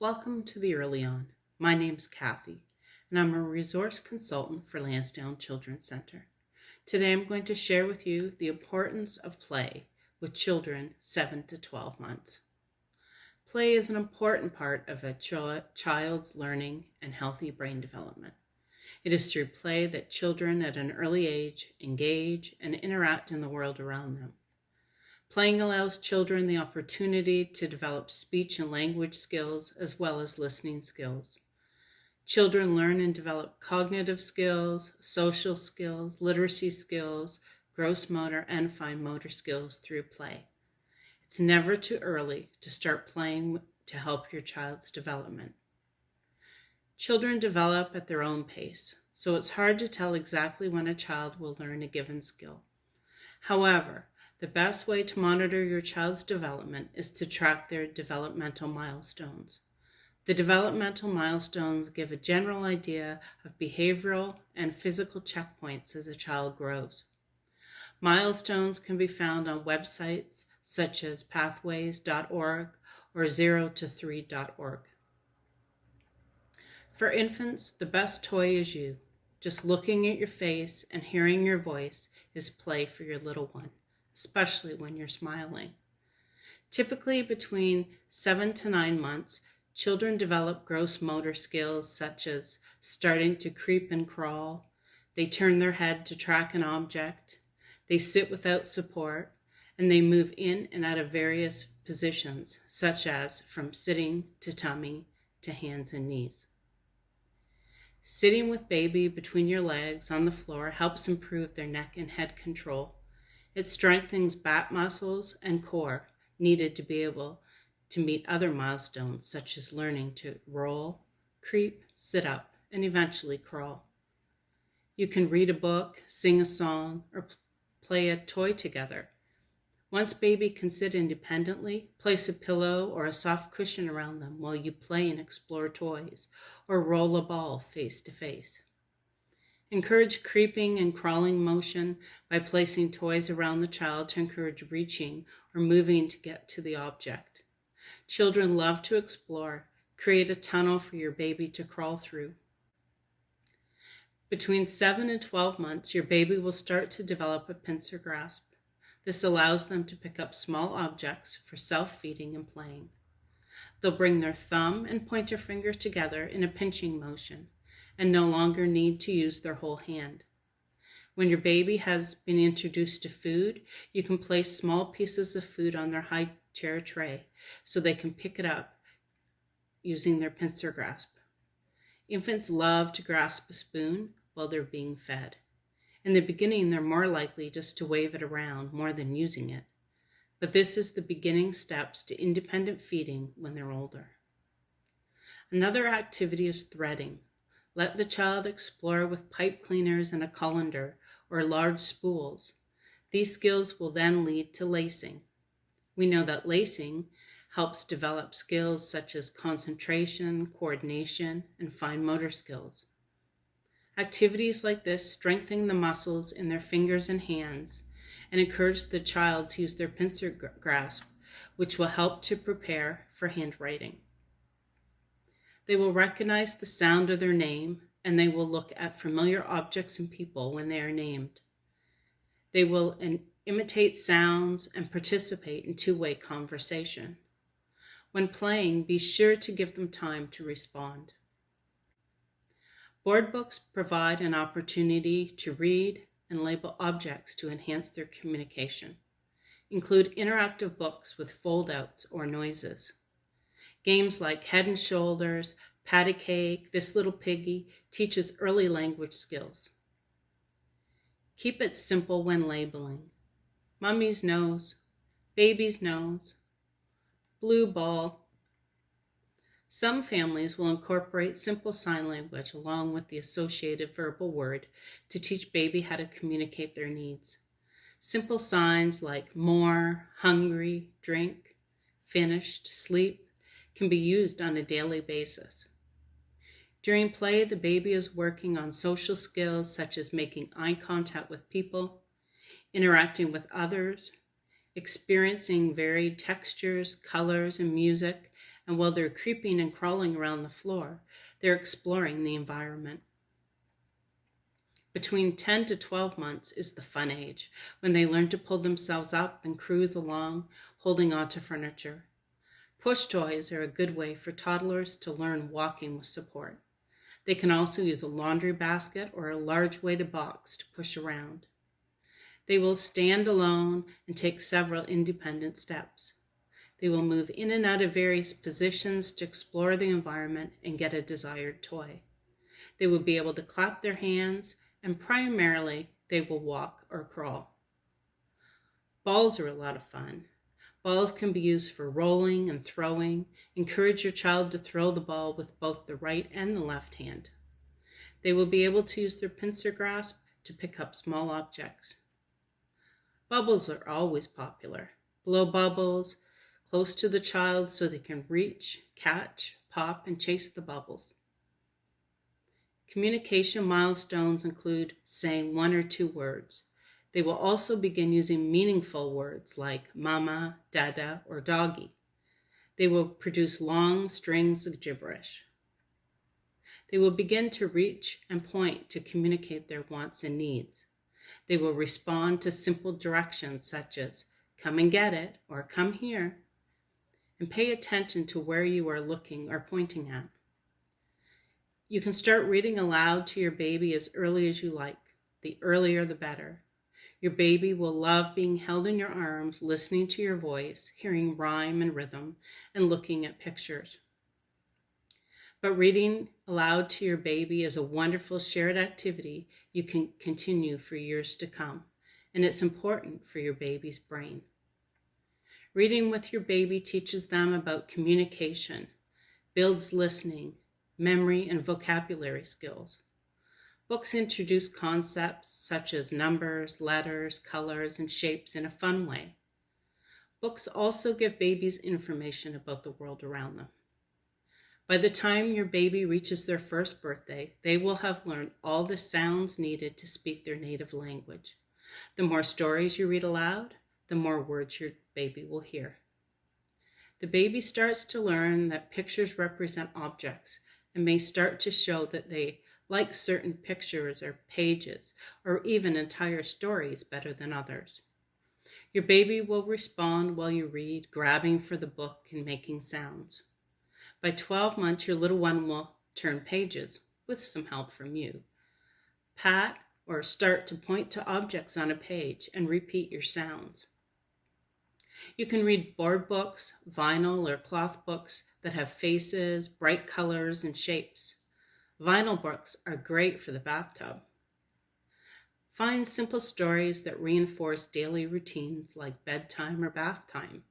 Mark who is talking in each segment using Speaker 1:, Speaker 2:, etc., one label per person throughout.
Speaker 1: Welcome to the Early On. My name's Kathy, and I'm a resource consultant for Lansdowne Children's Center. Today I'm going to share with you the importance of play with children 7 to 12 months. Play is an important part of a child's learning and healthy brain development. It is through play that children at an early age engage and interact in the world around them. Playing allows children the opportunity to develop speech and language skills as well as listening skills. Children learn and develop cognitive skills, social skills, literacy skills, gross motor, and fine motor skills through play. It's never too early to start playing to help your child's development. Children develop at their own pace, so it's hard to tell exactly when a child will learn a given skill. However, the best way to monitor your child's development is to track their developmental milestones. The developmental milestones give a general idea of behavioral and physical checkpoints as a child grows. Milestones can be found on websites such as pathways.org or 0to3.org. For infants, the best toy is you. Just looking at your face and hearing your voice is play for your little one, especially when you're smiling. Typically between 7 to 9 months, children develop gross motor skills such as starting to creep and crawl. They turn their head to track an object. They sit without support, and they move in and out of various positions, such as from sitting to tummy to hands and knees. Sitting with baby between your legs on the floor helps improve their neck and head control. It strengthens back muscles and core needed to be able to meet other milestones such as learning to roll, creep, sit up, and eventually crawl. You can read a book, sing a song, or play a toy together. Once baby can sit independently, place a pillow or a soft cushion around them while you play and explore toys, or roll a ball face to face. Encourage creeping and crawling motion by placing toys around the child to encourage reaching or moving to get to the object. Children love to explore. Create a tunnel for your baby to crawl through. Between 7 and 12 months, your baby will start to develop a pincer grasp. This allows them to pick up small objects for self-feeding and playing. They'll bring their thumb and pointer finger together in a pinching motion and no longer need to use their whole hand. When your baby has been introduced to food, you can place small pieces of food on their high chair tray so they can pick it up using their pincer grasp. Infants love to grasp a spoon while they're being fed. In the beginning, they're more likely just to wave it around more than using it. But this is the beginning steps to independent feeding when they're older. Another activity is threading. Let the child explore with pipe cleaners and a colander or large spools. These skills will then lead to lacing. We know that lacing helps develop skills such as concentration, coordination, and fine motor skills. Activities like this strengthen the muscles in their fingers and hands and encourage the child to use their pincer grasp, which will help to prepare for handwriting. They will recognize the sound of their name, and they will look at familiar objects and people when they are named. They will imitate sounds and participate in two-way conversation. When playing, be sure to give them time to respond. Board books provide an opportunity to read and label objects to enhance their communication. Include interactive books with fold-outs or noises. Games like Head and Shoulders, Patty Cake, This Little Piggy teaches early language skills. Keep it simple when labeling. Mummy's nose, baby's nose, blue ball. Some families will incorporate simple sign language along with the associated verbal word to teach baby how to communicate their needs. Simple signs like more, hungry, drink, finished, sleep can be used on a daily basis. During play, the baby is working on social skills such as making eye contact with people, interacting with others, experiencing varied textures, colors, and music, and while they're creeping and crawling around the floor, they're exploring the environment. Between 10 to 12 months is the fun age, when they learn to pull themselves up and cruise along, holding onto furniture. Push toys are a good way for toddlers to learn walking with support. They can also use a laundry basket or a large weighted box to push around. They will stand alone and take several independent steps. They will move in and out of various positions to explore the environment and get a desired toy. They will be able to clap their hands, and primarily they will walk or crawl. Balls are a lot of fun. Balls can be used for rolling and throwing. Encourage your child to throw the ball with both the right and the left hand. They will be able to use their pincer grasp to pick up small objects. Bubbles are always popular. Blow bubbles close to the child so they can reach, catch, pop, and chase the bubbles. Communication milestones include saying 1 or 2 words. They will also begin using meaningful words like mama, dada, or doggy. They will produce long strings of gibberish. They will begin to reach and point to communicate their wants and needs. They will respond to simple directions such as come and get it or come here, and pay attention to where you are looking or pointing at. You can start reading aloud to your baby as early as you like. The earlier the better. Your baby will love being held in your arms, listening to your voice, hearing rhyme and rhythm, and looking at pictures. But reading aloud to your baby is a wonderful shared activity you can continue for years to come, and it's important for your baby's brain. Reading with your baby teaches them about communication, builds listening, memory, and vocabulary skills. Books introduce concepts such as numbers, letters, colors, and shapes in a fun way. Books also give babies information about the world around them. By the time your baby reaches their first birthday, they will have learned all the sounds needed to speak their native language. The more stories you read aloud, the more words your baby will hear. The baby starts to learn that pictures represent objects and may start to show that they like certain pictures or pages or even entire stories better than others. Your baby will respond while you read, grabbing for the book and making sounds. By 12 months, your little one will turn pages with some help from you. Pat or start to point to objects on a page and repeat your sounds. You can read board books, vinyl or cloth books that have faces, bright colors, and shapes. Vinyl books are great for the bathtub. Find simple stories that reinforce daily routines like bedtime or bath time.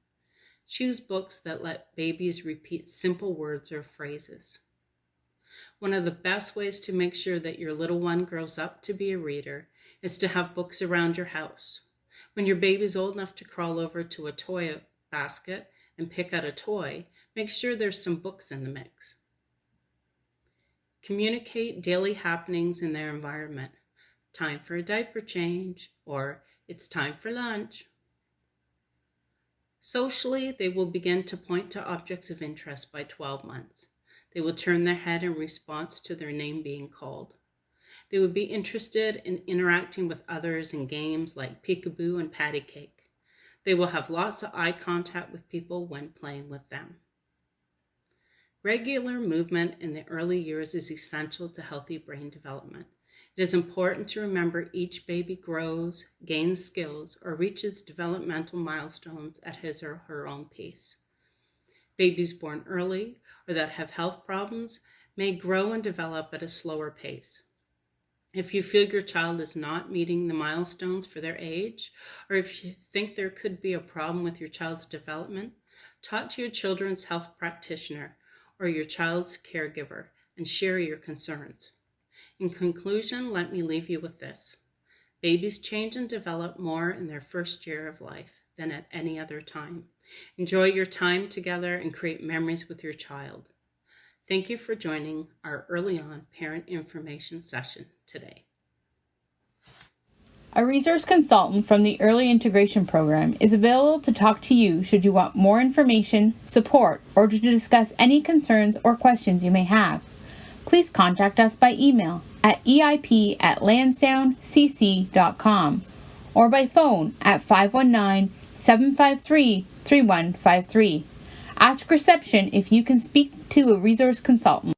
Speaker 1: Choose books that let babies repeat simple words or phrases. One of the best ways to make sure that your little one grows up to be a reader is to have books around your house. When your baby's old enough to crawl over to a toy basket and pick out a toy, make sure there's some books in the mix. Communicate daily happenings in their environment. Time for a diaper change, or it's time for lunch. Socially, they will begin to point to objects of interest by 12 months. They will turn their head in response to their name being called. They will be interested in interacting with others in games like peekaboo and patty cake. They will have lots of eye contact with people when playing with them. Regular movement in the early years is essential to healthy brain development. It is important to remember each baby grows, gains skills, or reaches developmental milestones at his or her own pace. Babies born early or that have health problems may grow and develop at a slower pace. If you feel your child is not meeting the milestones for their age, or if you think there could be a problem with your child's development, talk to your children's health practitioner or your child's caregiver and share your concerns. In conclusion, let me leave you with this. Babies change and develop more in their first year of life than at any other time. Enjoy your time together and create memories with your child. Thank you for joining our early on parent information session today.
Speaker 2: A resource consultant from the Early Integration Program is available to talk to you should you want more information, support, or to discuss any concerns or questions you may have. Please contact us by email at eip@lansdowncc.com or by phone at 519-753-3153. Ask reception if you can speak to a resource consultant.